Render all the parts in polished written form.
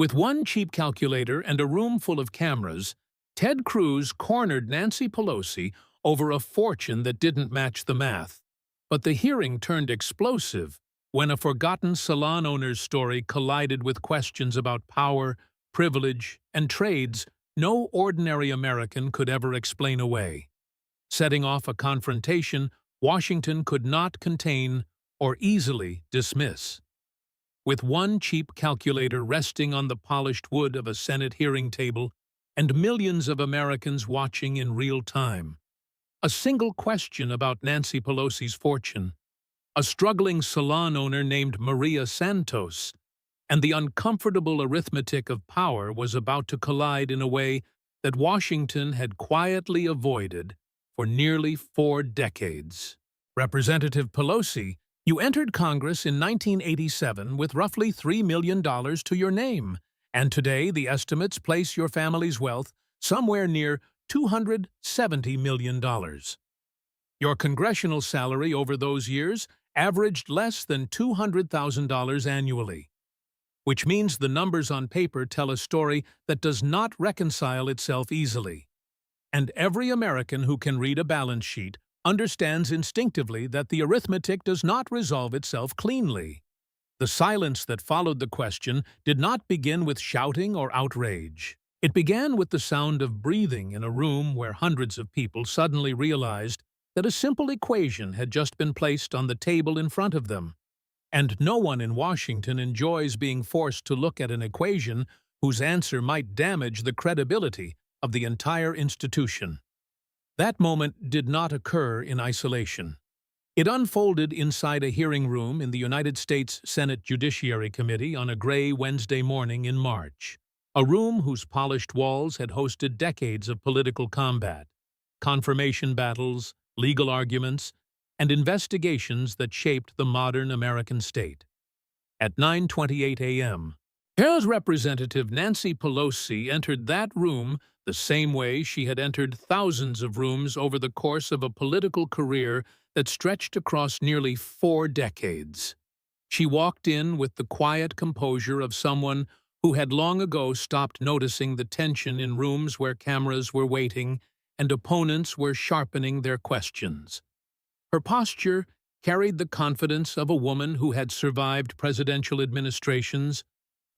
With one cheap calculator and a room full of cameras, Ted Cruz cornered Nancy Pelosi over a fortune that didn't match the math. But the hearing turned explosive when a forgotten salon owner's story collided with questions about power, privilege, and trades no ordinary American could ever explain away. Setting off a confrontation Washington could not contain or easily dismiss. With one cheap calculator resting on the polished wood of a Senate hearing table and millions of Americans watching in real time, a single question about Nancy Pelosi's fortune, a struggling salon owner named Maria Santos, and the uncomfortable arithmetic of power was about to collide in a way that Washington had quietly avoided for nearly 4 decades. Representative Pelosi, you entered Congress in 1987 with roughly $3 million to your name, and today the estimates place your family's wealth somewhere near $270 million. Your congressional salary over those years averaged less than $200,000 annually, which means the numbers on paper tell a story that does not reconcile itself easily. And every American who can read a balance sheet understands instinctively that the arithmetic does not resolve itself cleanly. The silence that followed the question did not begin with shouting or outrage. It began with the sound of breathing in a room where hundreds of people suddenly realized that a simple equation had just been placed on the table in front of them. And no one in Washington enjoys being forced to look at an equation whose answer might damage the credibility of the entire institution. That moment did not occur in isolation. It unfolded inside a hearing room in the United States Senate Judiciary Committee on a gray Wednesday morning in March, a room whose polished walls had hosted decades of political combat, confirmation battles, legal arguments, and investigations that shaped the modern American state. At 9:28 a.m., House Representative Nancy Pelosi entered that room the same way she had entered thousands of rooms over the course of a political career that stretched across nearly 4 decades. She walked in with the quiet composure of someone who had long ago stopped noticing the tension in rooms where cameras were waiting and opponents were sharpening their questions. Her posture carried the confidence of a woman who had survived presidential administrations,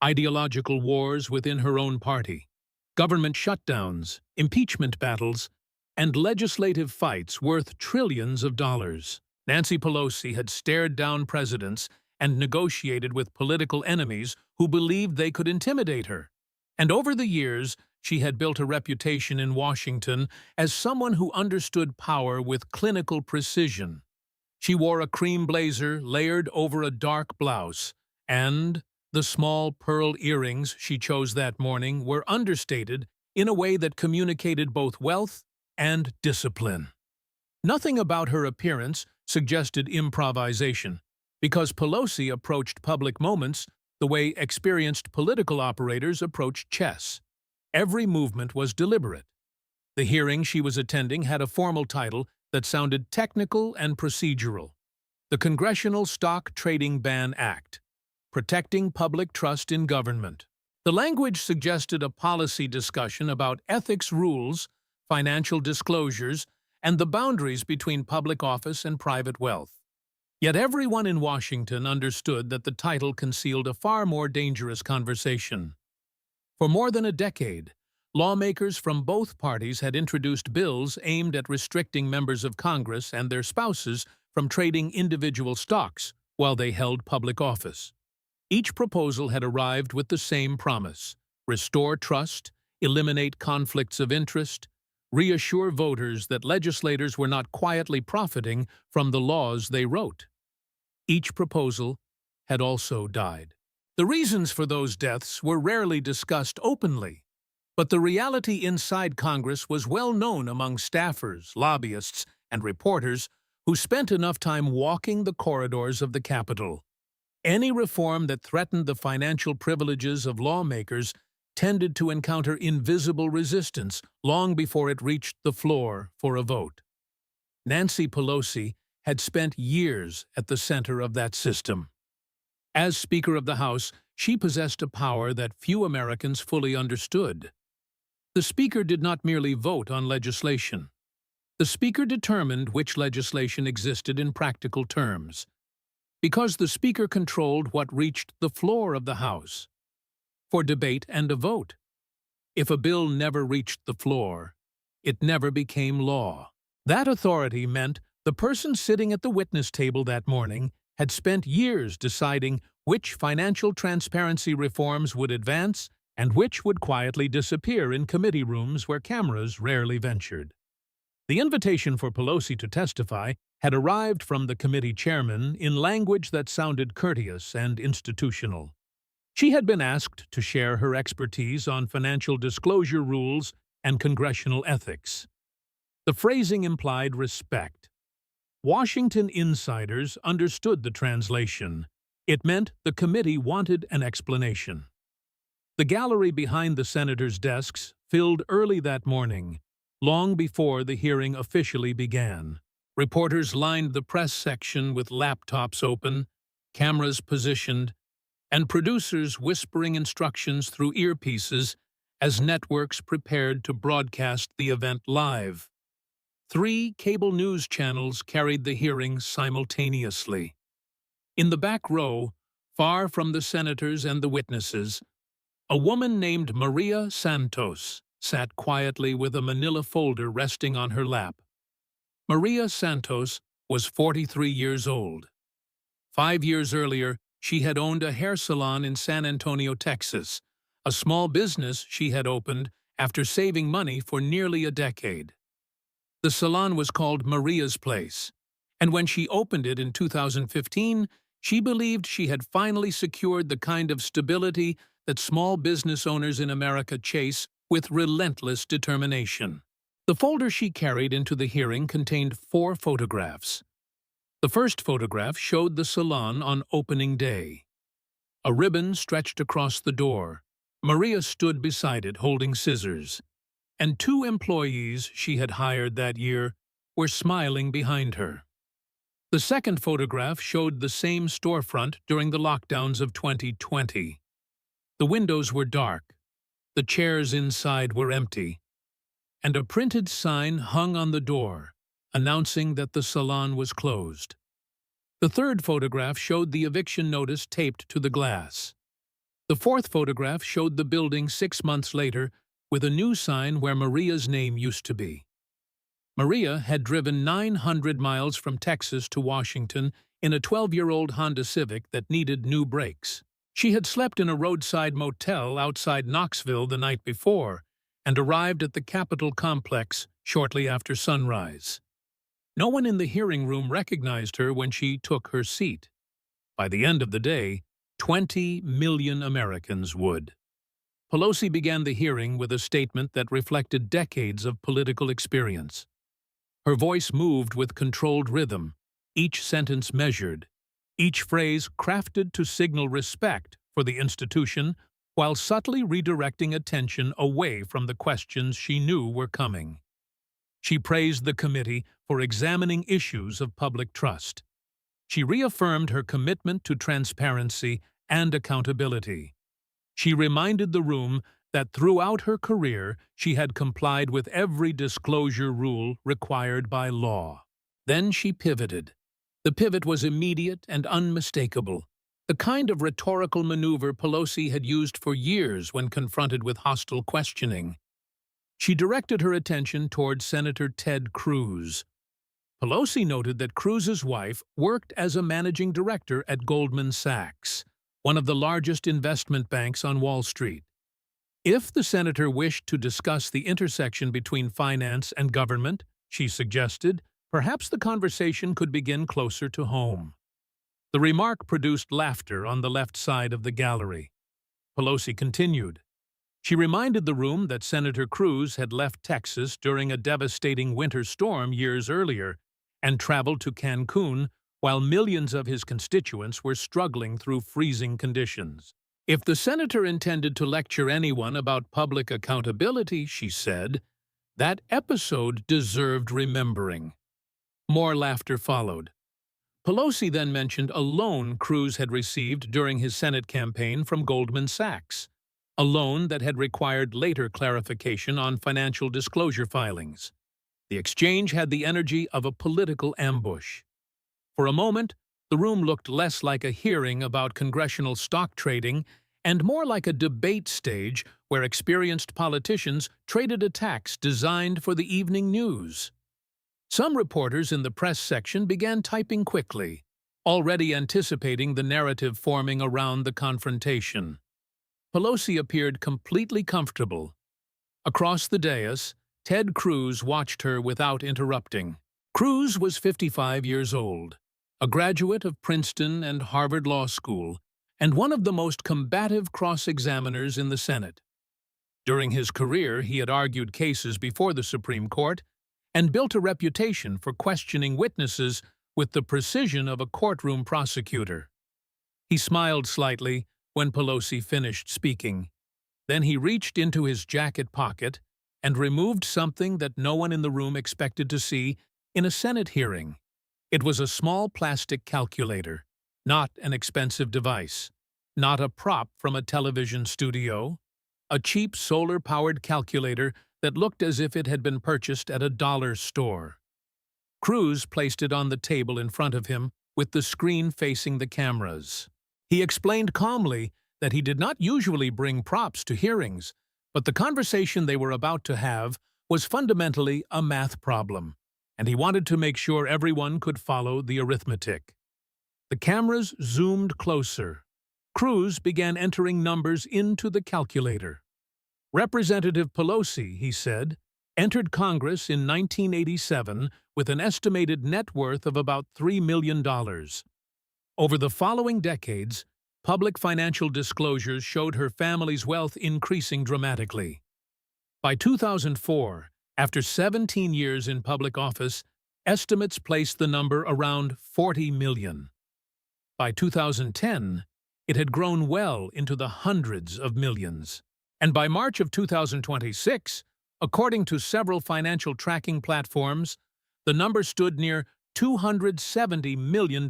ideological wars within her own party, government shutdowns, impeachment battles, and legislative fights worth trillions of dollars. Nancy Pelosi had stared down presidents and negotiated with political enemies who believed they could intimidate her. And over the years, she had built a reputation in Washington as someone who understood power with clinical precision. She wore a cream blazer layered over a dark blouse, and the small pearl earrings she chose that morning were understated in a way that communicated both wealth and discipline. Nothing about her appearance suggested improvisation, because Pelosi approached public moments the way experienced political operators approach chess. Every movement was deliberate. The hearing she was attending had a formal title that sounded technical and procedural: the Congressional Stock Trading Ban Act, Protecting Public Trust in Government. The language suggested a policy discussion about ethics rules, financial disclosures, and the boundaries between public office and private wealth. Yet everyone in Washington understood that the title concealed a far more dangerous conversation. For more than a decade, lawmakers from both parties had introduced bills aimed at restricting members of Congress and their spouses from trading individual stocks while they held public office. Each proposal had arrived with the same promise: restore trust, eliminate conflicts of interest, reassure voters that legislators were not quietly profiting from the laws they wrote. Each proposal had also died. The reasons for those deaths were rarely discussed openly, but the reality inside Congress was well known among staffers, lobbyists, and reporters who spent enough time walking the corridors of the Capitol. Any reform that threatened the financial privileges of lawmakers tended to encounter invisible resistance long before it reached the floor for a vote. Nancy Pelosi had spent years at the center of that system. As Speaker of the House, she possessed a power that few Americans fully understood. The Speaker did not merely vote on legislation. The Speaker determined which legislation existed in practical terms, because the Speaker controlled what reached the floor of the House for debate and a vote. If a bill never reached the floor, it never became law. That authority meant the person sitting at the witness table that morning had spent years deciding which financial transparency reforms would advance and which would quietly disappear in committee rooms where cameras rarely ventured. The invitation for Pelosi to testify had arrived from the committee chairman in language that sounded courteous and institutional. She had been asked to share her expertise on financial disclosure rules and congressional ethics. The phrasing implied respect. Washington insiders understood the translation. It meant the committee wanted an explanation. The gallery behind the senators' desks filled early that morning, long before the hearing officially began. Reporters lined the press section with laptops open, cameras positioned, and producers whispering instructions through earpieces as networks prepared to broadcast the event live. 3 cable news channels carried the hearing simultaneously. In the back row, far from the senators and the witnesses, a woman named Maria Santos sat quietly with a manila folder resting on her lap. Maria Santos was 43 years old. 5 years earlier, she had owned a hair salon in San Antonio, Texas, a small business she had opened after saving money for nearly a decade. The salon was called Maria's Place, and when she opened it in 2015, she believed she had finally secured the kind of stability that small business owners in America chase with relentless determination. The folder she carried into the hearing contained 4 photographs. The first photograph showed the salon on opening day. A ribbon stretched across the door. Maria stood beside it holding scissors, and 2 employees she had hired that year were smiling behind her. The second photograph showed the same storefront during the lockdowns of 2020. The windows were dark, the chairs inside were empty, and a printed sign hung on the door, announcing that the salon was closed. The third photograph showed the eviction notice taped to the glass. The fourth photograph showed the building 6 months later with a new sign where Maria's name used to be. Maria had driven 900 miles from Texas to Washington in a 12-year-old Honda Civic that needed new brakes. She had slept in a roadside motel outside Knoxville the night before and arrived at the Capitol complex shortly after sunrise. No one in the hearing room recognized her when she took her seat. By the end of the day, 20 million Americans would. Pelosi began the hearing with a statement that reflected decades of political experience. Her voice moved with controlled rhythm, each sentence measured, each phrase crafted to signal respect for the institution while subtly redirecting attention away from the questions she knew were coming. She praised the committee for examining issues of public trust. She reaffirmed her commitment to transparency and accountability. She reminded the room that throughout her career she had complied with every disclosure rule required by law. Then she pivoted. The pivot was immediate and unmistakable, the kind of rhetorical maneuver Pelosi had used for years when confronted with hostile questioning. She directed her attention toward Senator Ted Cruz. Pelosi noted that Cruz's wife worked as a managing director at Goldman Sachs, one of the largest investment banks on Wall Street. If the senator wished to discuss the intersection between finance and government, she suggested, perhaps the conversation could begin closer to home. The remark produced laughter on the left side of the gallery. Pelosi continued. She reminded the room that Senator Cruz had left Texas during a devastating winter storm years earlier and traveled to Cancun while millions of his constituents were struggling through freezing conditions. If the senator intended to lecture anyone about public accountability, she said, that episode deserved remembering. More laughter followed. Pelosi then mentioned a loan Cruz had received during his Senate campaign from Goldman Sachs, a loan that had required later clarification on financial disclosure filings. The exchange had the energy of a political ambush. For a moment, the room looked less like a hearing about congressional stock trading and more like a debate stage where experienced politicians traded attacks designed for the evening news. Some reporters in the press section began typing quickly, already anticipating the narrative forming around the confrontation. Pelosi appeared completely comfortable. Across the dais, Ted Cruz watched her without interrupting. Cruz was 55 years old, a graduate of Princeton and Harvard Law School, and one of the most combative cross-examiners in the Senate. During his career, he had argued cases before the Supreme Court and built a reputation for questioning witnesses with the precision of a courtroom prosecutor. He smiled slightly when Pelosi finished speaking. Then he reached into his jacket pocket and removed something that no one in the room expected to see in a Senate hearing. It was a small plastic calculator, not an expensive device, not a prop from a television studio, a cheap solar-powered calculator that looked as if it had been purchased at a dollar store. Cruz placed it on the table in front of him with the screen facing the cameras. He explained calmly that he did not usually bring props to hearings, but the conversation they were about to have was fundamentally a math problem, and he wanted to make sure everyone could follow the arithmetic. The cameras zoomed closer. Cruz began entering numbers into the calculator. Representative Pelosi, he said, entered Congress in 1987 with an estimated net worth of about $3 million. Over the following decades, public financial disclosures showed her family's wealth increasing dramatically. By 2004, after 17 years in public office, estimates placed the number around 40 million. By 2010, it had grown well into the hundreds of millions. And by March of 2026, according to several financial tracking platforms, the number stood near $270 million.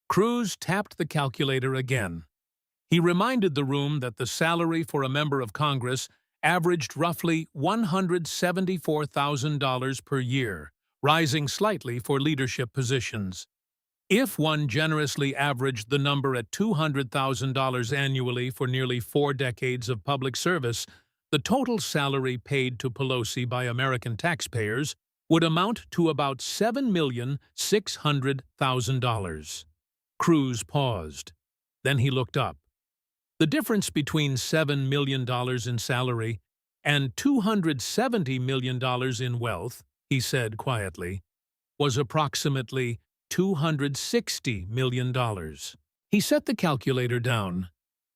Cruz tapped the calculator again. He reminded the room that the salary for a member of Congress averaged roughly $174,000 per year, rising slightly for leadership positions. If one generously averaged the number at $200,000 annually for nearly 4 decades of public service, the total salary paid to Pelosi by American taxpayers would amount to about $7,600,000. Cruz paused. Then he looked up. The difference between $7 million in salary and $270 million in wealth, he said quietly, was approximately $260 million. He set the calculator down,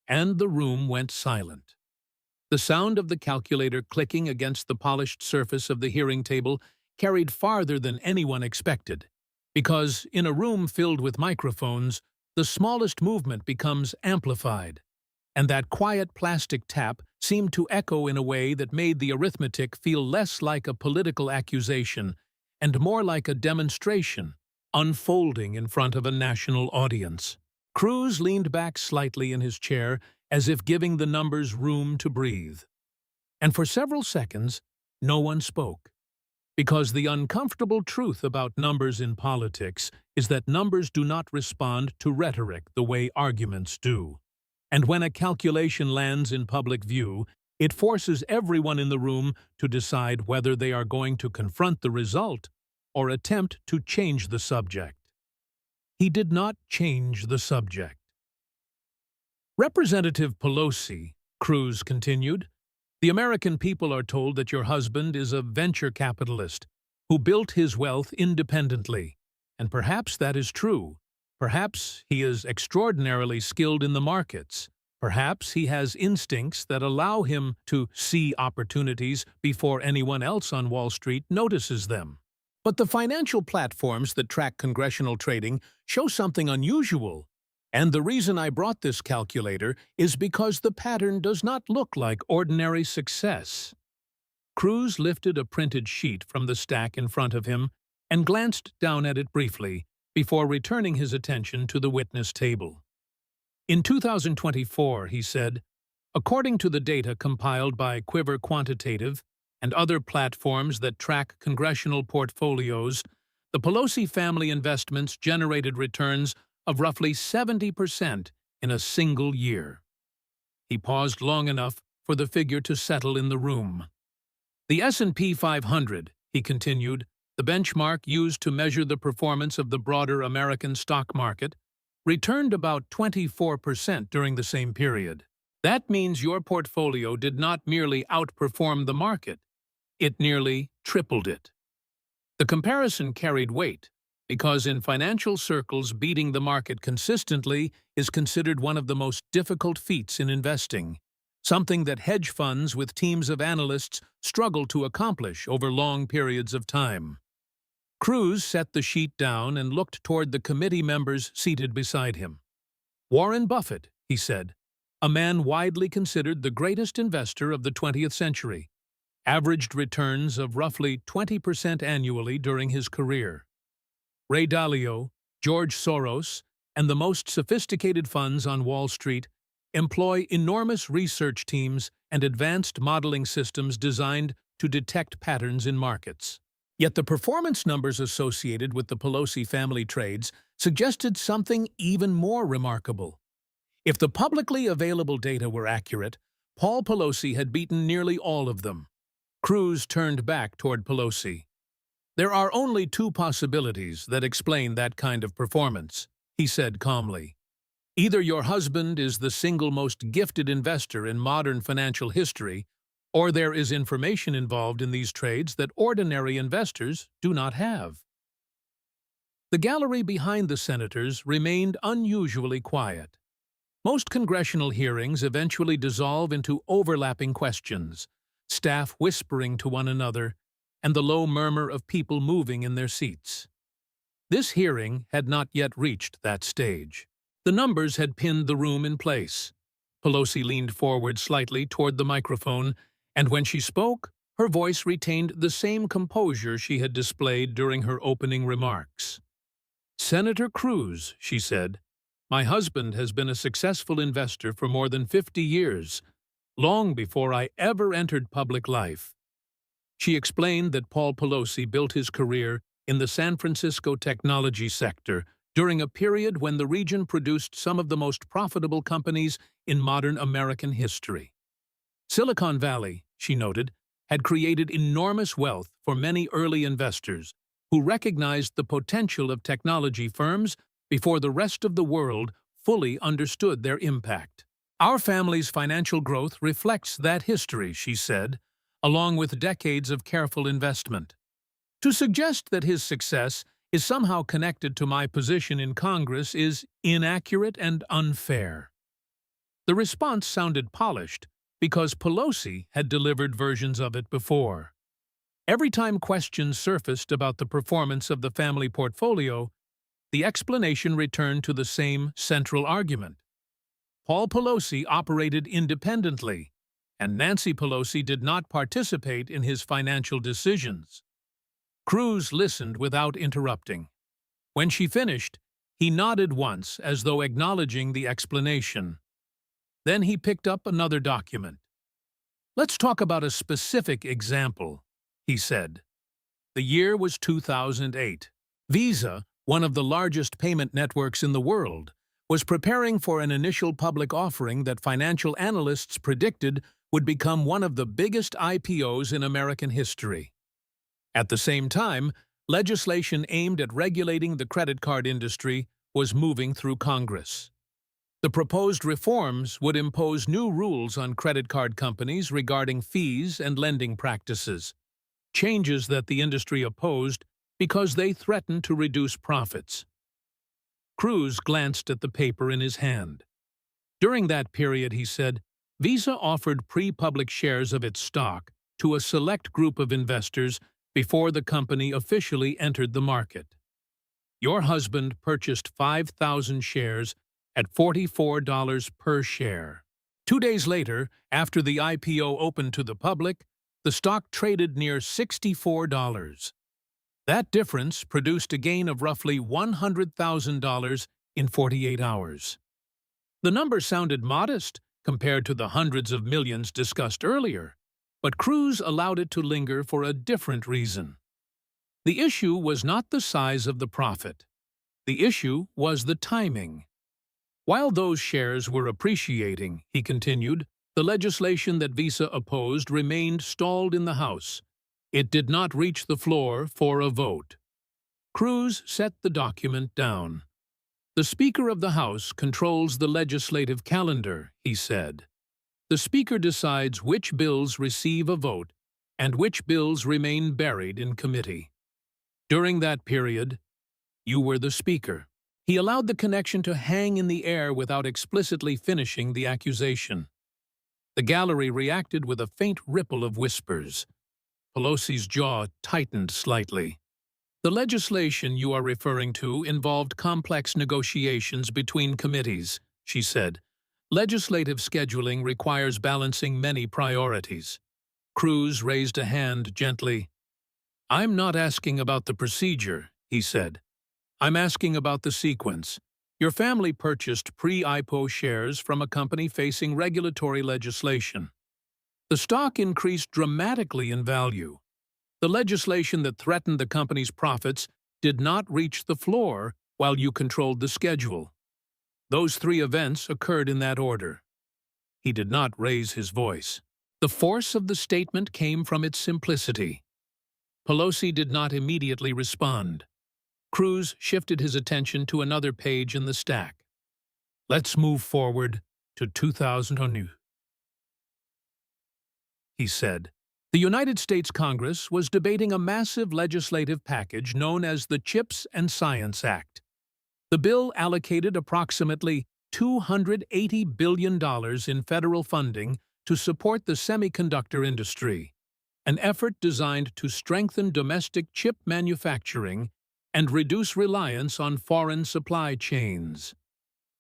and the room went silent. The sound of the calculator clicking against the polished surface of the hearing table carried farther than anyone expected, because in a room filled with microphones, the smallest movement becomes amplified, and that quiet plastic tap seemed to echo in a way that made the arithmetic feel less like a political accusation and more like a demonstration unfolding in front of a national audience. Cruz leaned back slightly in his chair as if giving the numbers room to breathe. And for several seconds, no one spoke. Because the uncomfortable truth about numbers in politics is that numbers do not respond to rhetoric the way arguments do. And when a calculation lands in public view, it forces everyone in the room to decide whether they are going to confront the result or attempt to change the subject. He did not change the subject. Representative Pelosi, Cruz continued, the American people are told that your husband is a venture capitalist who built his wealth independently, and perhaps that is true. Perhaps he is extraordinarily skilled in the markets. Perhaps he has instincts that allow him to see opportunities before anyone else on Wall Street notices them. But the financial platforms that track congressional trading show something unusual. And the reason I brought this calculator is because the pattern does not look like ordinary success. Cruz lifted a printed sheet from the stack in front of him and glanced down at it briefly before returning his attention to the witness table. In 2024, he said, according to the data compiled by Quiver Quantitative and other platforms that track congressional portfolios, the Pelosi family investments generated returns of roughly 70% in a single year. He paused long enough for the figure to settle in the room. The S&P 500, he continued, the benchmark used to measure the performance of the broader American stock market, returned about 24% during the same period. That means your portfolio did not merely outperform the market, it nearly tripled it. The comparison carried weight because in financial circles beating the market consistently is considered one of the most difficult feats in investing, something that hedge funds with teams of analysts struggle to accomplish over long periods of time. Cruz set the sheet down and looked toward the committee members seated beside him. Warren Buffett, he said, a man widely considered the greatest investor of the 20th century, averaged returns of roughly 20% annually during his career. Ray Dalio, George Soros, and the most sophisticated funds on Wall Street employ enormous research teams and advanced modeling systems designed to detect patterns in markets. Yet the performance numbers associated with the Pelosi family trades suggested something even more remarkable. If the publicly available data were accurate, Paul Pelosi had beaten nearly all of them. Cruz turned back toward Pelosi. There are only two possibilities that explain that kind of performance, he said calmly. Either your husband is the single most gifted investor in modern financial history, or there is information involved in these trades that ordinary investors do not have. The gallery behind the senators remained unusually quiet. Most congressional hearings eventually dissolve into overlapping questions, staff whispering to one another, and the low murmur of people moving in their seats. This hearing had not yet reached that stage. The numbers had pinned the room in place. Pelosi leaned forward slightly toward the microphone, and when she spoke, her voice retained the same composure she had displayed during her opening remarks. Senator Cruz, she said, my husband has been a successful investor for more than 50 years, long before I ever entered public life. She explained that Paul Pelosi built his career in the San Francisco technology sector during a period when the region produced some of the most profitable companies in modern American history. Silicon Valley, she noted, had created enormous wealth for many early investors who recognized the potential of technology firms before the rest of the world fully understood their impact. Our family's financial growth reflects that history, she said, along with decades of careful investment. To suggest that his success is somehow connected to my position in Congress is inaccurate and unfair. The response sounded polished because Pelosi had delivered versions of it before. Every time questions surfaced about the performance of the family portfolio, the explanation returned to the same central argument. Paul Pelosi operated independently, and Nancy Pelosi did not participate in his financial decisions. Cruz listened without interrupting. When she finished, he nodded once as though acknowledging the explanation. Then he picked up another document. Let's talk about a specific example, he said. The year was 2008. Visa, one of the largest payment networks in the world, was preparing for an initial public offering that financial analysts predicted would become one of the biggest IPOs in American history. At the same time, legislation aimed at regulating the credit card industry was moving through Congress. The proposed reforms would impose new rules on credit card companies regarding fees and lending practices, changes that the industry opposed because they threatened to reduce profits. Cruz glanced at the paper in his hand. During that period, he said, Visa offered pre-public shares of its stock to a select group of investors before the company officially entered the market. Your husband purchased 5,000 shares at $44 per share. 2 days later, after the IPO opened to the public, the stock traded near $64. That difference produced a gain of roughly $100,000 in 48 hours. The number sounded modest compared to the hundreds of millions discussed earlier, but Cruz allowed it to linger for a different reason. The issue was not the size of the profit. The issue was the timing. While those shares were appreciating, he continued, the legislation that Visa opposed remained stalled in the House. It did not reach the floor for a vote. Cruz set the document down. The Speaker of the House controls the legislative calendar, he said. The Speaker decides which bills receive a vote and which bills remain buried in committee. During that period, you were the Speaker. He allowed the connection to hang in the air without explicitly finishing the accusation. The gallery reacted with a faint ripple of whispers. Pelosi's jaw tightened slightly. The legislation you are referring to involved complex negotiations between committees, she said. Legislative scheduling requires balancing many priorities. Cruz raised a hand gently. I'm not asking about the procedure, he said. I'm asking about the sequence. Your family purchased pre-IPO shares from a company facing regulatory legislation. The stock increased dramatically in value. The legislation that threatened the company's profits did not reach the floor while you controlled the schedule. Those three events occurred in that order. He did not raise his voice. The force of the statement came from its simplicity. Pelosi did not immediately respond. Cruz shifted his attention to another page in the stack. Let's move forward to 2002, he said. The United States Congress was debating a massive legislative package known as the CHIPS and Science Act. The bill allocated approximately $280 billion in federal funding to support the semiconductor industry, an effort designed to strengthen domestic chip manufacturing and reduce reliance on foreign supply chains.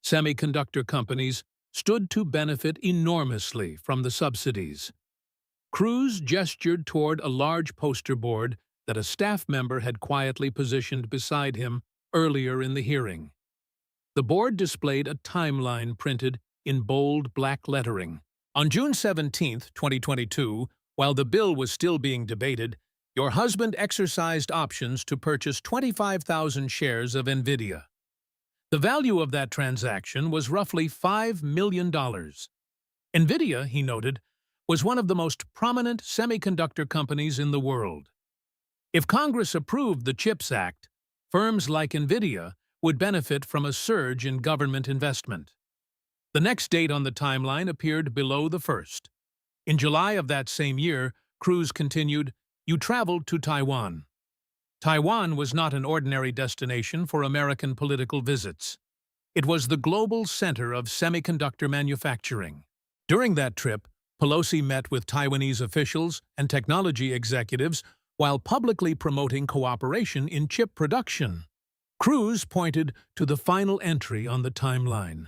Semiconductor companies stood to benefit enormously from the subsidies. Cruz gestured toward a large poster board that a staff member had quietly positioned beside him earlier in the hearing. The board displayed a timeline printed in bold black lettering. On June 17, 2022, while the bill was still being debated, your husband exercised options to purchase 25,000 shares of NVIDIA. The value of that transaction was roughly $5 million. NVIDIA, he noted, was one of the most prominent semiconductor companies in the world. If Congress approved the CHIPS Act, firms like NVIDIA would benefit from a surge in government investment. The next date on the timeline appeared below the first. In July of that same year, Cruz continued, you traveled to Taiwan. Taiwan was not an ordinary destination for American political visits. It was the global center of semiconductor manufacturing. During that trip, Pelosi met with Taiwanese officials and technology executives while publicly promoting cooperation in chip production. Cruz pointed to the final entry on the timeline.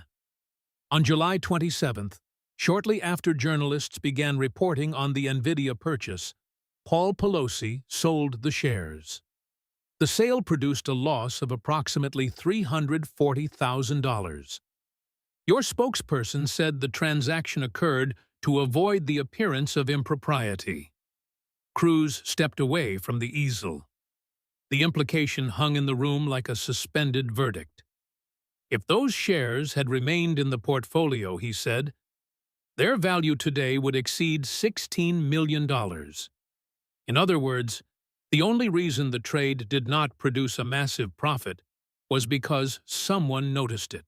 On July 27th, shortly after journalists began reporting on the NVIDIA purchase, Paul Pelosi sold the shares. The sale produced a loss of approximately $340,000. Your spokesperson said the transaction occurred to avoid the appearance of impropriety. Cruz stepped away from the easel. The implication hung in the room like a suspended verdict. If those shares had remained in the portfolio, he said, their value today would exceed $16 million. In other words, the only reason the trade did not produce a massive profit was because someone noticed it.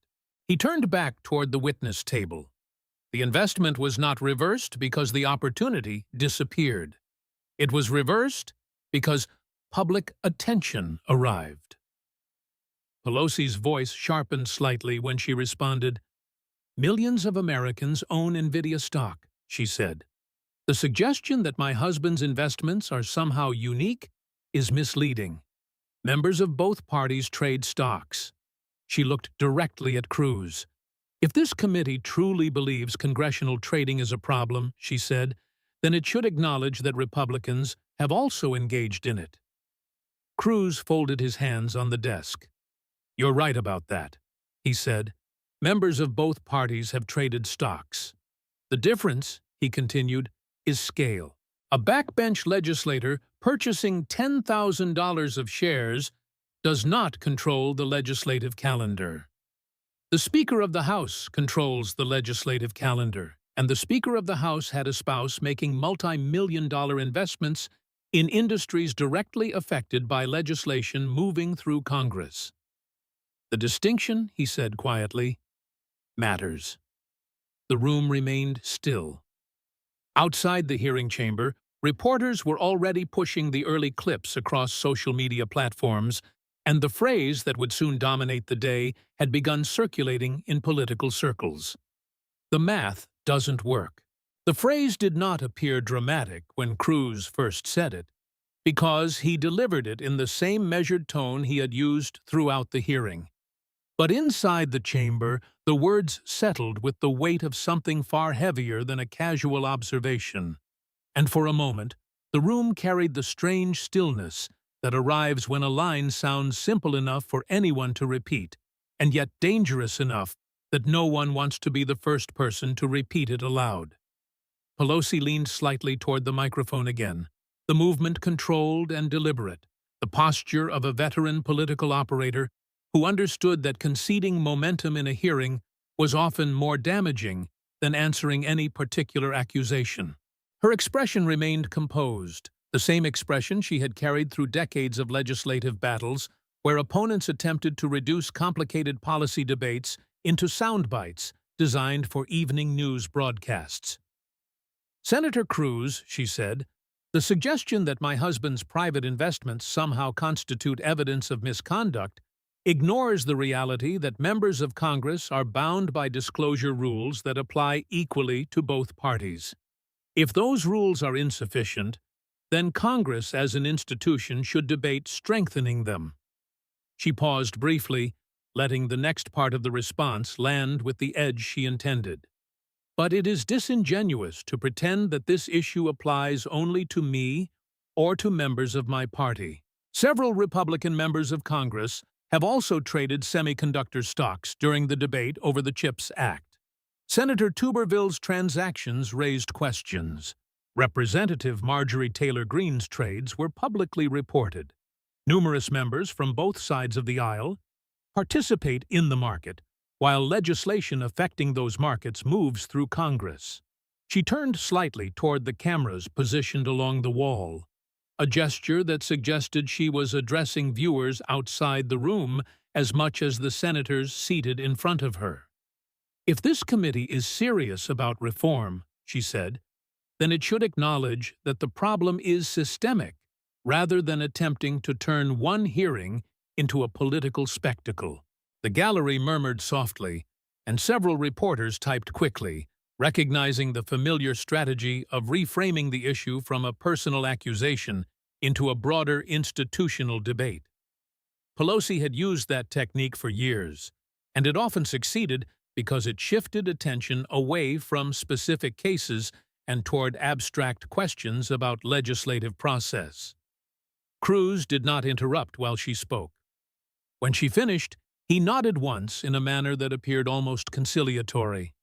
He turned back toward the witness table. The investment was not reversed because the opportunity disappeared. It was reversed because public attention arrived. Pelosi's voice sharpened slightly when she responded, millions of Americans own NVIDIA stock, she said. The suggestion that my husband's investments are somehow unique is misleading. Members of both parties trade stocks. She looked directly at Cruz. If this committee truly believes congressional trading is a problem, she said, then it should acknowledge that Republicans have also engaged in it. Cruz folded his hands on the desk. "You're right about that," he said. "Members of both parties have traded stocks. The difference," he continued, "is scale. A backbench legislator purchasing $10,000 of shares does not control the legislative calendar. The Speaker of the House controls the legislative calendar, and the Speaker of the House had a spouse making multi-million-dollar investments in industries directly affected by legislation moving through Congress. The distinction," he said quietly, "matters." The room remained still. Outside the hearing chamber, reporters were already pushing the early clips across social media platforms, and the phrase that would soon dominate the day had begun circulating in political circles. "The math doesn't work." The phrase did not appear dramatic when Cruz first said it, because he delivered it in the same measured tone he had used throughout the hearing. But inside the chamber, the words settled with the weight of something far heavier than a casual observation. And for a moment, the room carried the strange stillness that arrives when a line sounds simple enough for anyone to repeat, and yet dangerous enough that no one wants to be the first person to repeat it aloud. Pelosi leaned slightly toward the microphone again, the movement controlled and deliberate, the posture of a veteran political operator who understood that conceding momentum in a hearing was often more damaging than answering any particular accusation. Her expression remained composed, the same expression she had carried through decades of legislative battles where opponents attempted to reduce complicated policy debates into sound bites designed for evening news broadcasts. "Senator Cruz," she said, "the suggestion that my husband's private investments somehow constitute evidence of misconduct ignores the reality that members of Congress are bound by disclosure rules that apply equally to both parties. If those rules are insufficient, then Congress as an institution should debate strengthening them." She paused briefly, letting the next part of the response land with the edge she intended. "But it is disingenuous to pretend that this issue applies only to me or to members of my party. Several Republican members of Congress have also traded semiconductor stocks during the debate over the CHIPS Act. Senator Tuberville's transactions raised questions. Representative Marjorie Taylor Greene's trades were publicly reported. Numerous members from both sides of the aisle participate in the market, while legislation affecting those markets moves through Congress." She turned slightly toward the cameras positioned along the wall, a gesture that suggested she was addressing viewers outside the room as much as the senators seated in front of her. "If this committee is serious about reform," she said, "then it should acknowledge that the problem is systemic, rather than attempting to turn one hearing into a political spectacle." The gallery murmured softly, and several reporters typed quickly, recognizing the familiar strategy of reframing the issue from a personal accusation into a broader institutional debate. Pelosi had used that technique for years, and it often succeeded because it shifted attention away from specific cases and toward abstract questions about legislative process. Cruz did not interrupt while she spoke. When she finished, he nodded once in a manner that appeared almost conciliatory.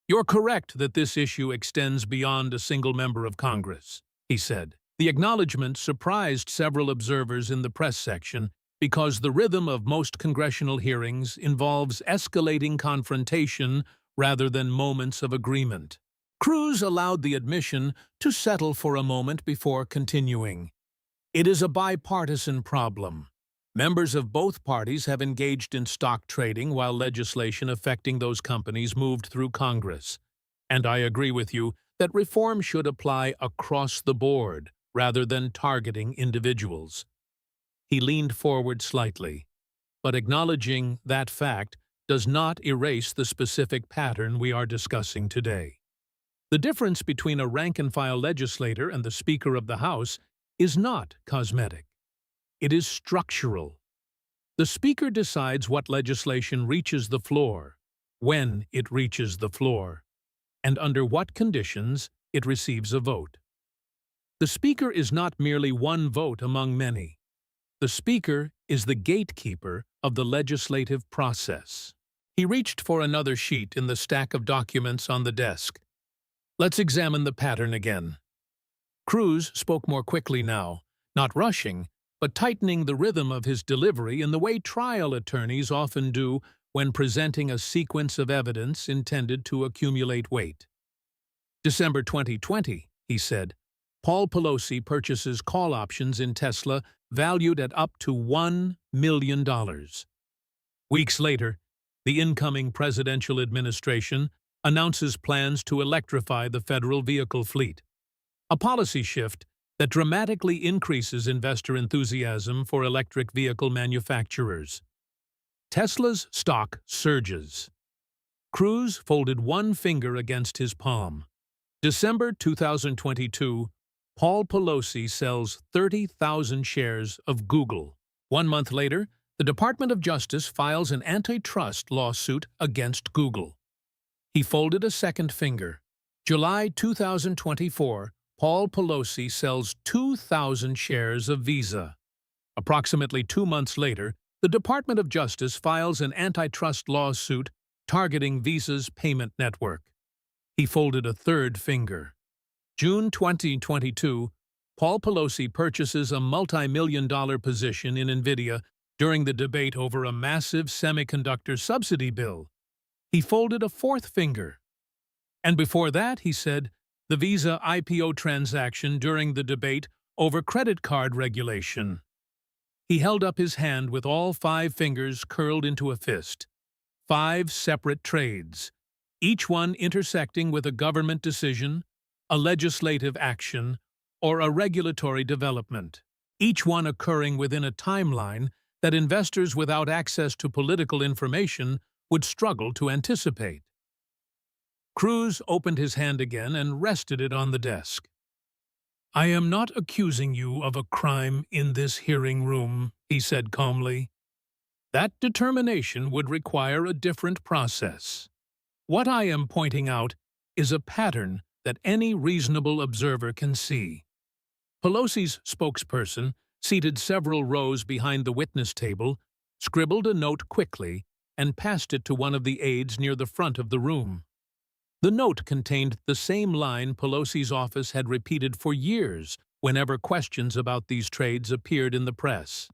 "You're correct that this issue extends beyond a single member of Congress," he said. The acknowledgement surprised several observers in the press section because the rhythm of most congressional hearings involves escalating confrontation rather than moments of agreement. Cruz allowed the admission to settle for a moment before continuing. "It is a bipartisan problem. Members of both parties have engaged in stock trading while legislation affecting those companies moved through Congress. And I agree with you that reform should apply across the board rather than targeting individuals." He leaned forward slightly, but acknowledging that fact does not erase the specific pattern we are discussing today. The difference between a rank-and-file legislator and the Speaker of the House is not cosmetic. It is structural. The Speaker decides what legislation reaches the floor, when it reaches the floor, and under what conditions it receives a vote. The Speaker is not merely one vote among many. The Speaker is the gatekeeper of the legislative process. He reached for another sheet in the stack of documents on the desk. Let's examine the pattern again. Cruz spoke more quickly now, not rushing, but tightening the rhythm of his delivery in the way trial attorneys often do when presenting a sequence of evidence intended to accumulate weight. December 2020, he said, Paul Pelosi purchases call options in Tesla valued at up to $1 million. Weeks later, the incoming presidential administration announces plans to electrify the federal vehicle fleet, a policy shift that dramatically increases investor enthusiasm for electric vehicle manufacturers. Tesla's stock surges. Cruz folded one finger against his palm. December 2022, Paul Pelosi sells 30,000 shares of Google. 1 month later, the Department of Justice files an antitrust lawsuit against Google. He folded a second finger. July 2024, Paul Pelosi sells 2,000 shares of Visa. Approximately 2 months later, the Department of Justice files an antitrust lawsuit targeting Visa's payment network. He folded a third finger. June 2022, Paul Pelosi purchases a multi-million-dollar position in NVIDIA during the debate over a massive semiconductor subsidy bill. He folded a fourth finger. And before that, he said, the Visa IPO transaction during the debate over credit card regulation. He held up his hand with all 5 fingers curled into a fist. 5 separate trades, each one intersecting with a government decision, a legislative action, or a regulatory development, each one occurring within a timeline that investors without access to political information would struggle to anticipate. Cruz opened his hand again and rested it on the desk. I am not accusing you of a crime in this hearing room, he said calmly. That determination would require a different process. What I am pointing out is a pattern that any reasonable observer can see. Pelosi's spokesperson, seated several rows behind the witness table, scribbled a note quickly and passed it to one of the aides near the front of the room. The note contained the same line Pelosi's office had repeated for years whenever questions about these trades appeared in the press.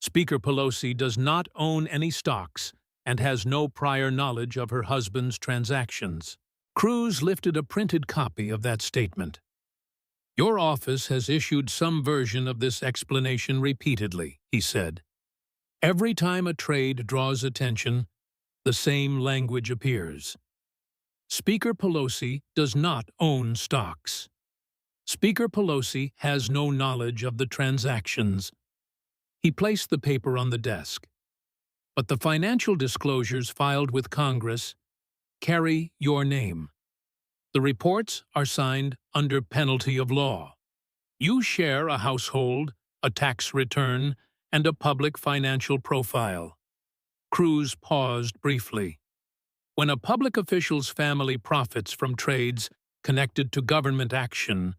Speaker Pelosi does not own any stocks and has no prior knowledge of her husband's transactions. Cruz lifted a printed copy of that statement. Your office has issued some version of this explanation repeatedly, he said. Every time a trade draws attention, the same language appears. Speaker Pelosi does not own stocks. Speaker Pelosi has no knowledge of the transactions. He placed the paper on the desk. But the financial disclosures filed with Congress carry your name. The reports are signed under penalty of law. You share a household, a tax return, and a public financial profile. Cruz paused briefly. When a public official's family profits from trades connected to government action,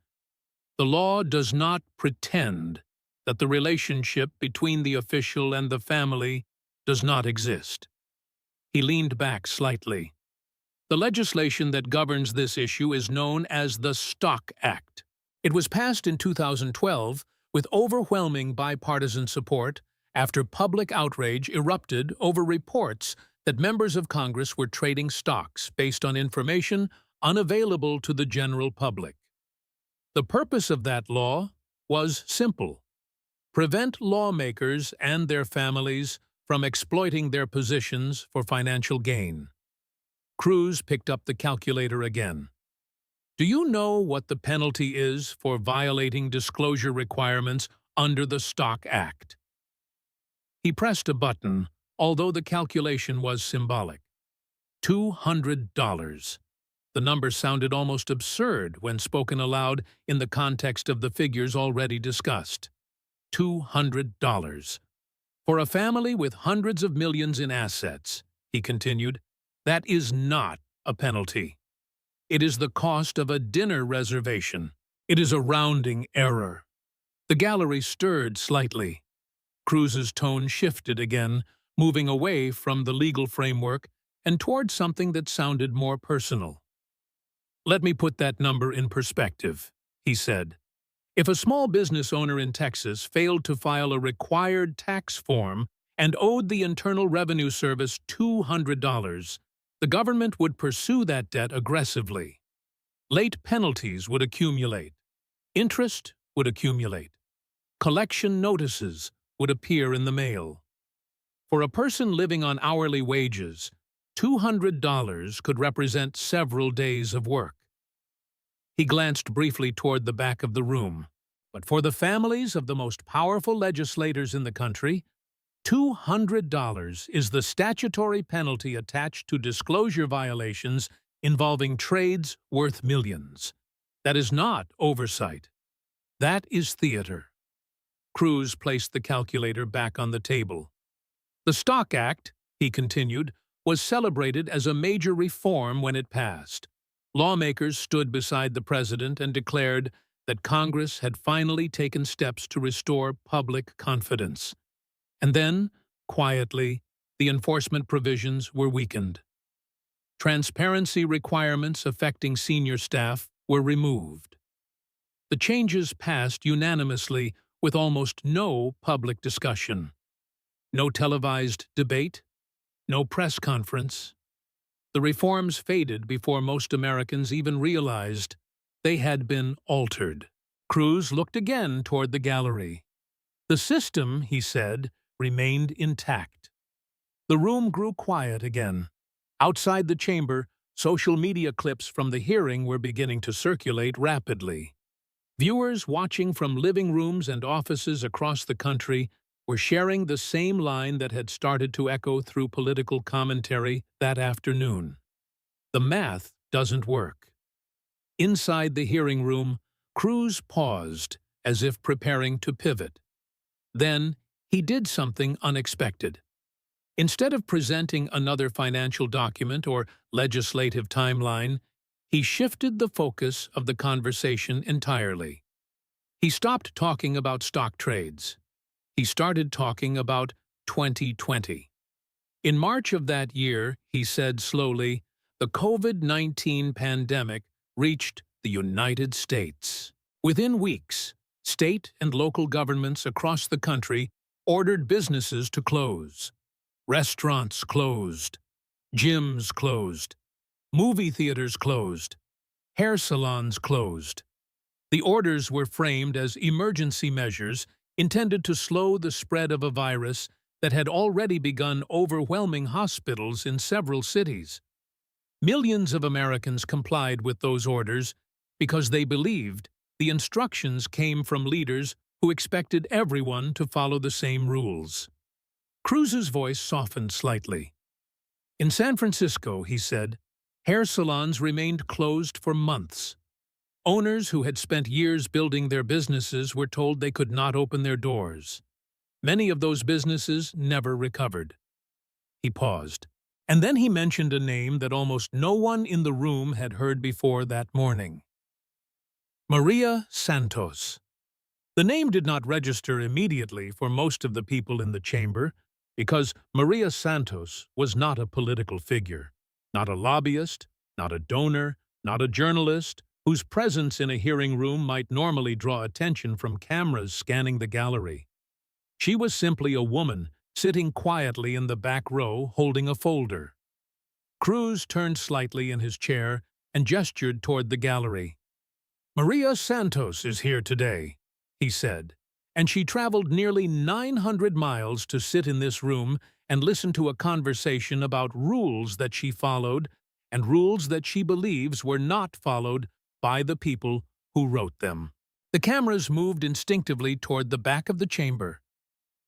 the law does not pretend that the relationship between the official and the family does not exist. He leaned back slightly. The legislation that governs this issue is known as the Stock Act. It was passed in 2012 with overwhelming bipartisan support after public outrage erupted over reports that members of Congress were trading stocks based on information unavailable to the general public. The purpose of that law was simple: prevent lawmakers and their families from exploiting their positions for financial gain. Cruz picked up the calculator again. Do you know what the penalty is for violating disclosure requirements under the Stock Act? He pressed a button, although the calculation was symbolic. $200. The number sounded almost absurd when spoken aloud in the context of the figures already discussed. $200. For a family with hundreds of millions in assets, he continued, that is not a penalty. It is the cost of a dinner reservation. It is a rounding error. The gallery stirred slightly. Cruz's tone shifted again, moving away from the legal framework and toward something that sounded more personal. "Let me put that number in perspective," he said. "If a small business owner in Texas failed to file a required tax form and owed the Internal Revenue Service $200, the government would pursue that debt aggressively. Late penalties would accumulate. Interest would accumulate. Collection notices would appear in the mail. For a person living on hourly wages, $200 could represent several days of work." He glanced briefly toward the back of the room. But for the families of the most powerful legislators in the country, $200 is the statutory penalty attached to disclosure violations involving trades worth millions. That is not oversight. That is theater. Cruz placed the calculator back on the table. "The Stock Act," he continued, "was celebrated as a major reform when it passed. Lawmakers stood beside the president and declared that Congress had finally taken steps to restore public confidence. And then, quietly, the enforcement provisions were weakened. Transparency requirements affecting senior staff were removed. The changes passed unanimously with almost no public discussion. No televised debate, no press conference. The reforms faded before most Americans even realized they had been altered." Cruz looked again toward the gallery. "The system," he said, "remained intact." The room grew quiet again. Outside the chamber, social media clips from the hearing were beginning to circulate rapidly. Viewers watching from living rooms and offices across the country were sharing the same line that had started to echo through political commentary that afternoon. "The math doesn't work." Inside the hearing room, Cruz paused, as if preparing to pivot. Then he did something unexpected. Instead of presenting another financial document or legislative timeline, he shifted the focus of the conversation entirely. He stopped talking about stock trades. He started talking about 2020. In March of that year, he said slowly, the COVID-19 pandemic reached the United States. Within weeks, state and local governments across the country ordered businesses to close. Restaurants closed. Gyms closed. Movie theaters closed. Hair salons closed. The orders were framed as emergency measures intended to slow the spread of a virus that had already begun overwhelming hospitals in several cities. Millions of Americans complied with those orders because they believed the instructions came from leaders who expected everyone to follow the same rules. Cruz's voice softened slightly. In San Francisco, he said, hair salons remained closed for months. Owners who had spent years building their businesses were told they could not open their doors. Many of those businesses never recovered. He paused, and then he mentioned a name that almost no one in the room had heard before that morning. Maria Santos. The name did not register immediately for most of the people in the chamber, because Maria Santos was not a political figure, not a lobbyist, not a donor, not a journalist, whose presence in a hearing room might normally draw attention from cameras scanning the gallery. She was simply a woman sitting quietly in the back row holding a folder. Cruz turned slightly in his chair and gestured toward the gallery. "Maria Santos is here today," he said, "and she traveled nearly 900 miles to sit in this room and listen to a conversation about rules that she followed and rules that she believes were not followed by the people who wrote them." The cameras moved instinctively toward the back of the chamber.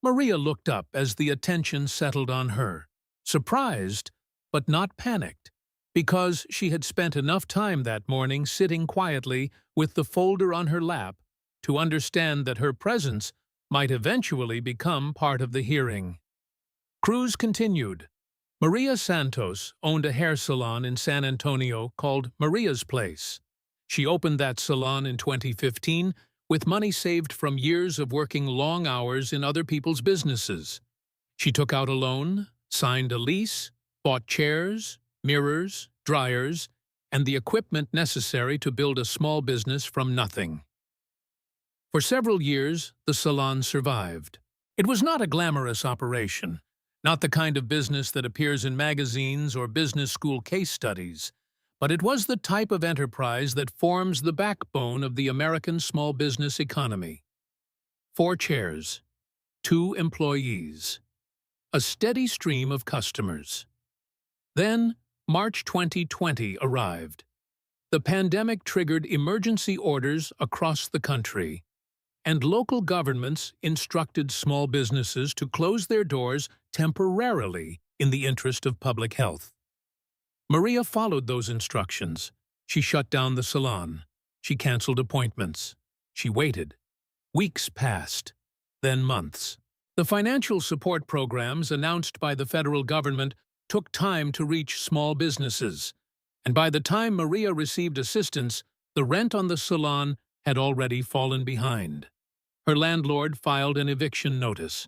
Maria looked up as the attention settled on her, surprised but not panicked, because she had spent enough time that morning sitting quietly with the folder on her lap to understand that her presence might eventually become part of the hearing. Cruz continued. Maria Santos owned a hair salon in San Antonio called Maria's Place. She opened that salon in 2015 with money saved from years of working long hours in other people's businesses. She took out a loan, signed a lease, bought chairs, mirrors, dryers, and the equipment necessary to build a small business from nothing. For several years, the salon survived. It was not a glamorous operation, not the kind of business that appears in magazines or business school case studies, but it was the type of enterprise that forms the backbone of the American small business economy. 4 chairs, 2 employees, a steady stream of customers. Then, March 2020 arrived. The pandemic triggered emergency orders across the country, and local governments instructed small businesses to close their doors temporarily in the interest of public health. Maria followed those instructions. She shut down the salon. She canceled appointments. She waited. Weeks passed, then months. The financial support programs announced by the federal government took time to reach small businesses, and by the time Maria received assistance, the rent on the salon had already fallen behind. Her landlord filed an eviction notice.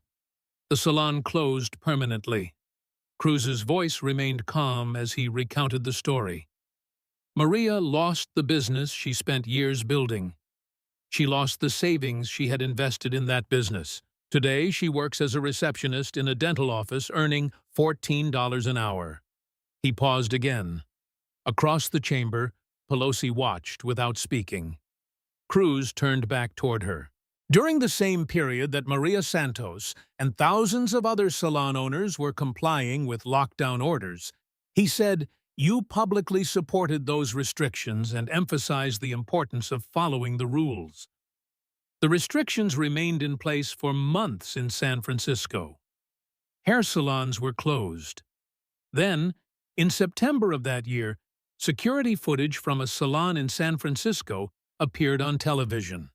The salon closed permanently. Cruz's voice remained calm as he recounted the story. Maria lost the business she spent years building. She lost the savings she had invested in that business. Today, she works as a receptionist in a dental office, earning $14 an hour. He paused again. Across the chamber, Pelosi watched without speaking. Cruz turned back toward her. During the same period that Maria Santos and thousands of other salon owners were complying with lockdown orders, he said, "You publicly supported those restrictions and emphasized the importance of following the rules." The restrictions remained in place for months in San Francisco. Hair salons were closed. Then, in September of that year, security footage from a salon in San Francisco appeared on television.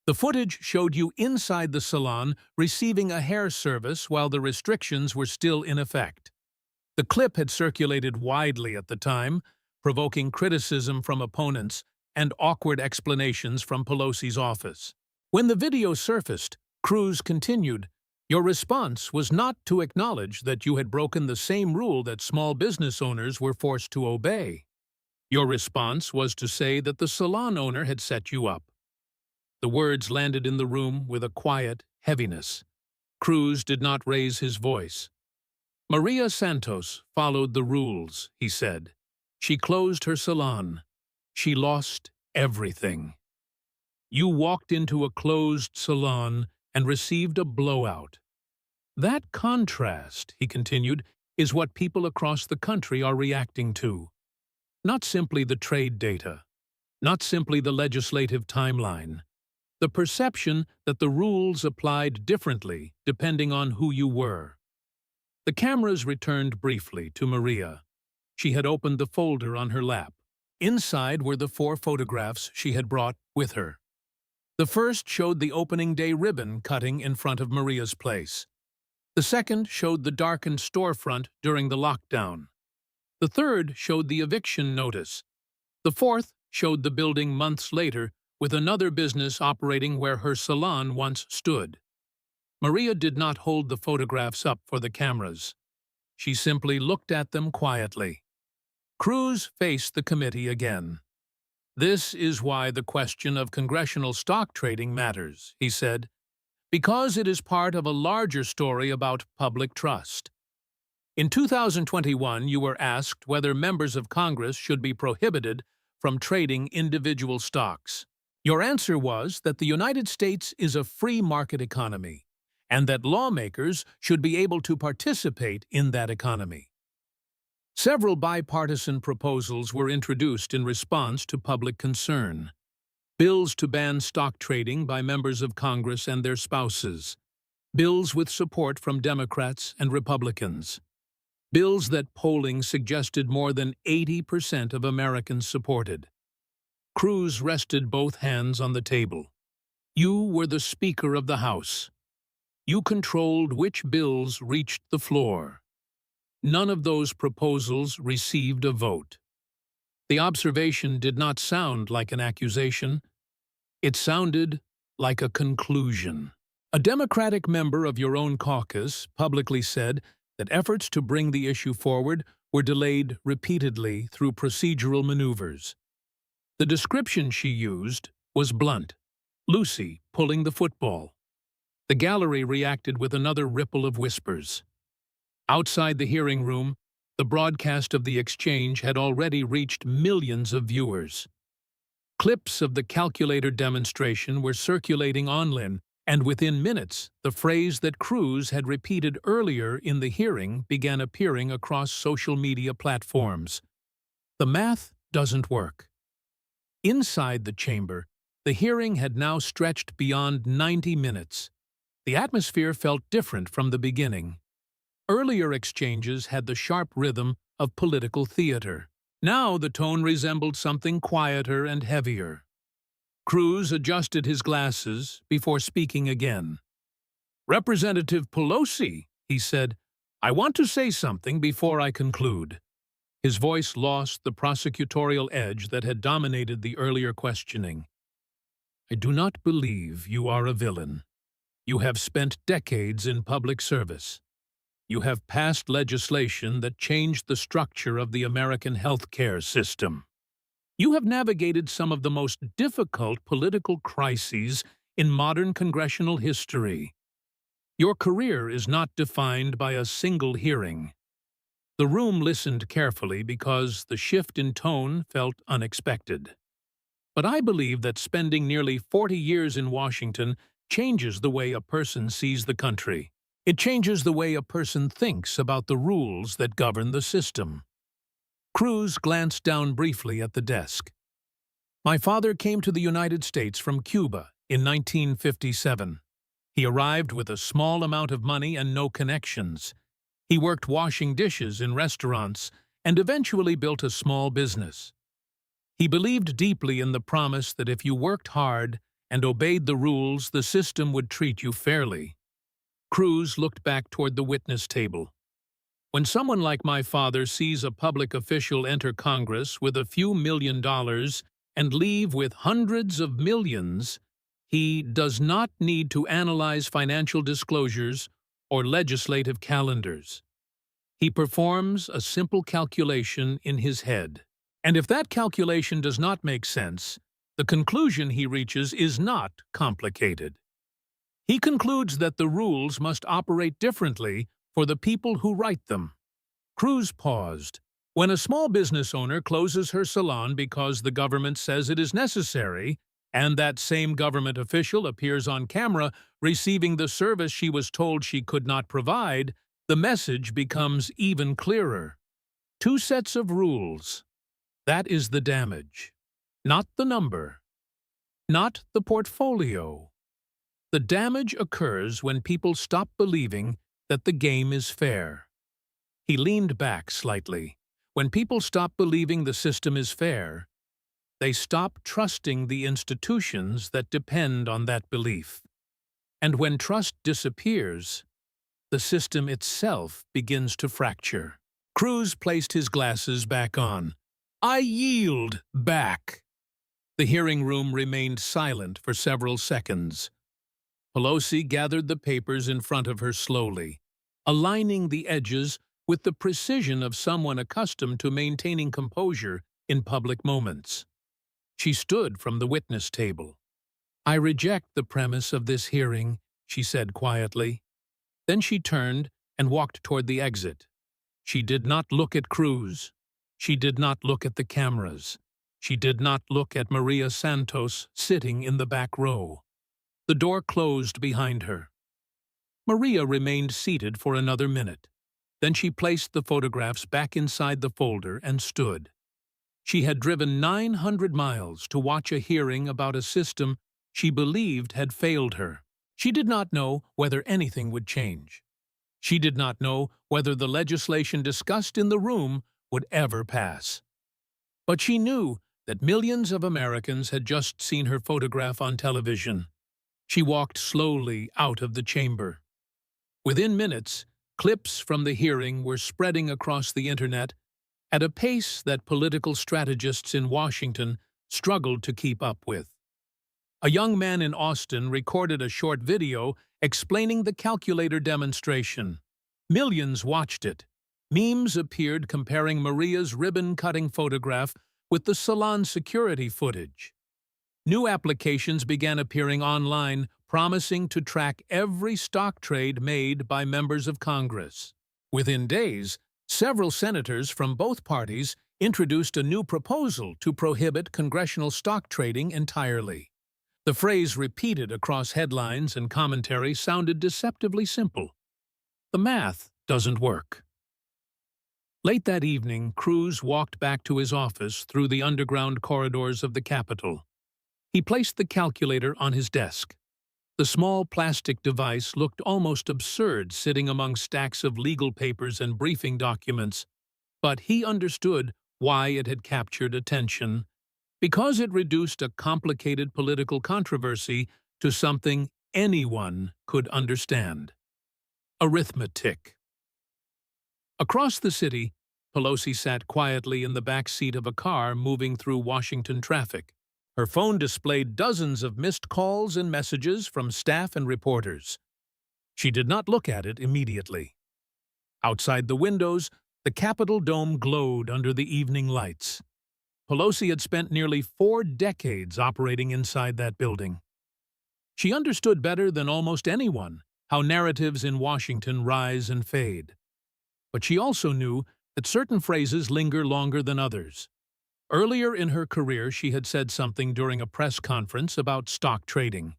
The footage showed you inside the salon receiving a hair service while the restrictions were still in effect. The clip had circulated widely at the time, provoking criticism from opponents and awkward explanations from Pelosi's office. When the video surfaced, Cruz continued, "Your response was not to acknowledge that you had broken the same rule that small business owners were forced to obey. Your response was to say that the salon owner had set you up." The words landed in the room with a quiet heaviness. Cruz did not raise his voice. "Maria Santos followed the rules," he said. "She closed her salon. She lost everything. You walked into a closed salon and received a blowout. That contrast," he continued, "is what people across the country are reacting to. Not simply the trade data, not simply the legislative timeline. The perception that the rules applied differently depending on who you were." The cameras returned briefly to Maria. She had opened the folder on her lap. Inside were the 4 photographs she had brought with her. The first showed the opening day ribbon cutting in front of Maria's place. The second showed the darkened storefront during the lockdown. The third showed the eviction notice. The fourth showed the building months later, with another business operating where her salon once stood. Maria did not hold the photographs up for the cameras. She simply looked at them quietly. Cruz faced the committee again. "This is why the question of congressional stock trading matters," he said, "because it is part of a larger story about public trust. In 2021, you were asked whether members of Congress should be prohibited from trading individual stocks. Your answer was that the United States is a free market economy, and that lawmakers should be able to participate in that economy. Several bipartisan proposals were introduced in response to public concern. Bills to ban stock trading by members of Congress and their spouses. Bills with support from Democrats and Republicans. Bills that polling suggested more than 80% of Americans supported. Cruz rested both hands on the table. You were the Speaker of the House. You controlled which bills reached the floor. None of those proposals received a vote." The observation did not sound like an accusation. It sounded like a conclusion. A Democratic member of your own caucus publicly said that efforts to bring the issue forward were delayed repeatedly through procedural maneuvers. The description she used was blunt. Lucy pulling the football. The gallery reacted with another ripple of whispers. Outside the hearing room, the broadcast of the exchange had already reached millions of viewers. Clips of the calculator demonstration were circulating online, and within minutes, the phrase that Cruz had repeated earlier in the hearing began appearing across social media platforms. The math doesn't work. Inside the chamber, the hearing had now stretched beyond 90 minutes. The atmosphere felt different from the beginning. Earlier exchanges had the sharp rhythm of political theater. Now the tone resembled something quieter and heavier. Cruz adjusted his glasses before speaking again. "Representative Pelosi," he said, "I want to say something before I conclude." His voice lost the prosecutorial edge that had dominated the earlier questioning. "I do not believe you are a villain. You have spent decades in public service. You have passed legislation that changed the structure of the American healthcare system. You have navigated some of the most difficult political crises in modern congressional history. Your career is not defined by a single hearing." The room listened carefully because the shift in tone felt unexpected. "But I believe that spending nearly 40 years in Washington changes the way a person sees the country. It changes the way a person thinks about the rules that govern the system." Cruz glanced down briefly at the desk. "My father came to the United States from Cuba in 1957. He arrived with a small amount of money and no connections. He worked washing dishes in restaurants and eventually built a small business. He believed deeply in the promise that if you worked hard and obeyed the rules, the system would treat you fairly." Cruz looked back toward the witness table. "When someone like my father sees a public official enter Congress with a few $1 million and leave with hundreds of millions, he does not need to analyze financial disclosures or legislative calendars. He performs a simple calculation in his head. And if that calculation does not make sense, the conclusion he reaches is not complicated. He concludes that the rules must operate differently for the people who write them." Cruz paused. "When a small business owner closes her salon because the government says it is necessary, and that same government official appears on camera receiving the service she was told she could not provide, the message becomes even clearer. Two sets of rules. That is the damage. Not the number. Not the portfolio. The damage occurs when people stop believing that the game is fair." He leaned back slightly. When people stop believing the system is fair, they stop trusting the institutions that depend on that belief. And when trust disappears, the system itself begins to fracture. Cruz placed his glasses back on. "I yield back." The hearing room remained silent for several seconds. Pelosi gathered the papers in front of her slowly, aligning the edges with the precision of someone accustomed to maintaining composure in public moments. She stood from the witness table. "I reject the premise of this hearing," she said quietly. Then she turned and walked toward the exit. She did not look at Cruz. She did not look at the cameras. She did not look at Maria Santos sitting in the back row. The door closed behind her. Maria remained seated for another minute. Then she placed the photographs back inside the folder and stood. She had driven 900 miles to watch a hearing about a system she believed had failed her. She did not know whether anything would change. She did not know whether the legislation discussed in the room would ever pass. But she knew that millions of Americans had just seen her photograph on television. She walked slowly out of the chamber. Within minutes, clips from the hearing were spreading across the internet at a pace that political strategists in Washington struggled to keep up with. A young man in Austin recorded a short video explaining the calculator demonstration. Millions watched it. Memes appeared comparing Maria's ribbon-cutting photograph with the salon security footage. New applications began appearing online, promising to track every stock trade made by members of Congress. Within days, several senators from both parties introduced a new proposal to prohibit congressional stock trading entirely. The phrase repeated across headlines and commentary sounded deceptively simple. The math doesn't work. Late that evening, Cruz walked back to his office through the underground corridors of the Capitol. He placed the calculator on his desk. The small plastic device looked almost absurd sitting among stacks of legal papers and briefing documents, but he understood why it had captured attention. Because it reduced a complicated political controversy to something anyone could understand. Arithmetic. Across the city, Pelosi sat quietly in the back seat of a car moving through Washington traffic. Her phone displayed dozens of missed calls and messages from staff and reporters. She did not look at it immediately. Outside the windows, the Capitol dome glowed under the evening lights. Pelosi had spent nearly 4 decades operating inside that building. She understood better than almost anyone how narratives in Washington rise and fade. But she also knew that certain phrases linger longer than others. Earlier in her career, she had said something during a press conference about stock trading.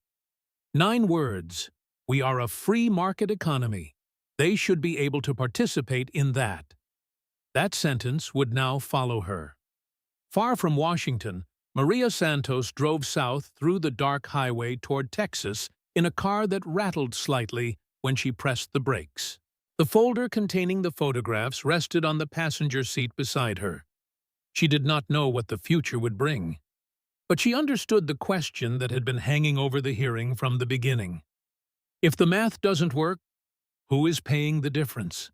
9 words: "We are a free market economy. They should be able to participate in that." That sentence would now follow her. Far from Washington, Maria Santos drove south through the dark highway toward Texas in a car that rattled slightly when she pressed the brakes. The folder containing the photographs rested on the passenger seat beside her. She did not know what the future would bring, but she understood the question that had been hanging over the hearing from the beginning. If the math doesn't work, who is paying the difference?